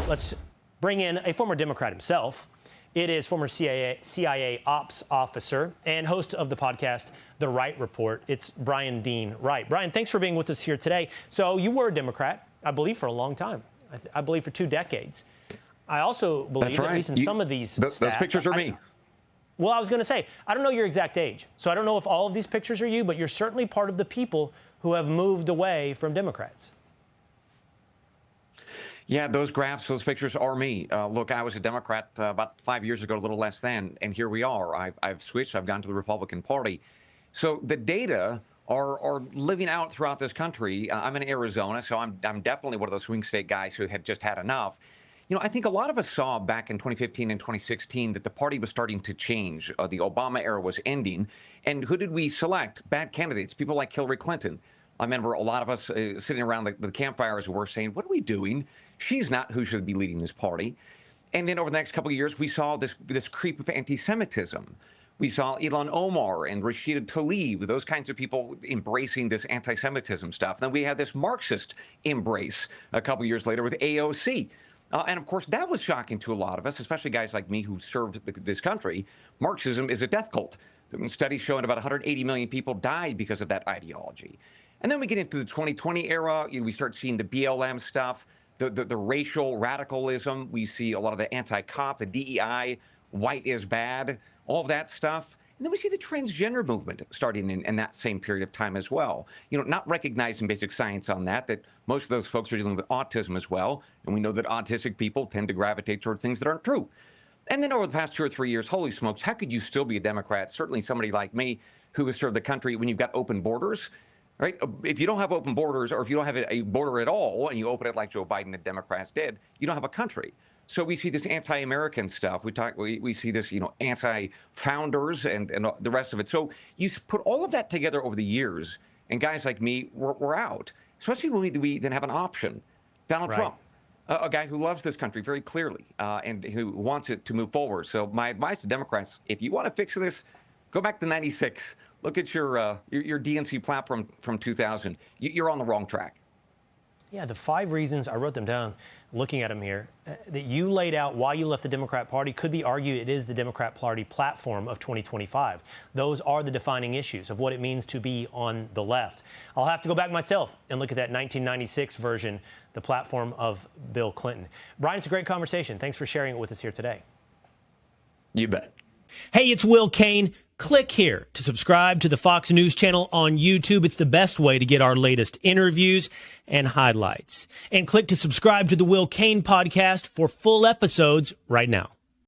Let's bring in a former Democrat himself. It is former CIA ops officer and host of the podcast, The Wright Report. It's Brian Dean Wright. Brian, thanks for being with us here today. So you were a Democrat, I believe, for a long time. I believe for 2 decades. I also believe, That's right. at least in some of these those pictures are me. Well, I was going to say, I don't know your exact age, so I don't know if all of these pictures are you, but you're certainly part of the people who have moved away from Democrats. Yeah, those graphs, those pictures are me. Look, I was a Democrat about 5 years ago, a little less than, and here we are. I've switched. I've gone to the Republican Party. So the data are living out throughout this country. I'm in Arizona, so I'm definitely one of those swing state guys who had just had enough. You know, I think a lot of us saw back in 2015 and 2016 that the party was starting to change. The Obama era was ending. And who did we select? Bad candidates, people like Hillary Clinton. I remember a lot of us sitting around the campfires were saying, what are we doing? She's not who should be leading this party. And then over the next couple of years, we saw this creep of anti-Semitism. We saw Ilhan Omar and Rashida Tlaib, those kinds of people embracing this anti-Semitism stuff. Then we had this Marxist embrace a couple of years later with AOC. And of course, that was shocking to a lot of us, especially guys like me who served this country. Marxism is a death cult. Studies showing about 180 million people died because of that ideology. And then we get into the 2020 era. We start seeing the BLM stuff, the racial radicalism. We see a lot of the anti-cop, the DEI, white is bad, all of that stuff. And then we see the transgender movement starting in that same period of time as well. You know, not recognizing basic science on that most of those folks are dealing with autism as well. And we know that autistic people tend to gravitate towards things that aren't true. And then over the past 2 or 3 years, holy smokes, how could you still be a Democrat? Certainly somebody like me who has served the country when you've got open borders, right? If you don't have open borders, or if you don't have a border at all, and you open it like Joe Biden and Democrats did, you don't have a country. So we see this anti-American stuff. We see this, anti-founders and the rest of it. So you put all of that together over the years, and guys like me, we're out. Especially when we then have an option. Donald Trump, a guy who loves this country very clearly and who wants it to move forward. So my advice to Democrats, if you want to fix this, go back to '96. Look at your DNC platform from 2000. You're on the wrong track. Yeah, the 5 reasons, I wrote them down, looking at them here, that you laid out why you left the Democrat Party could be argued it is the Democrat Party platform of 2025. Those are the defining issues of what it means to be on the left. I'll have to go back myself and look at that 1996 version, the platform of Bill Clinton. Brian, it's a great conversation. Thanks for sharing it with us here today. You bet. Hey, it's Will Cain. Click here to subscribe to the Fox News channel on YouTube. It's the best way to get our latest interviews and highlights. And click to subscribe to the Will Cain podcast for full episodes right now.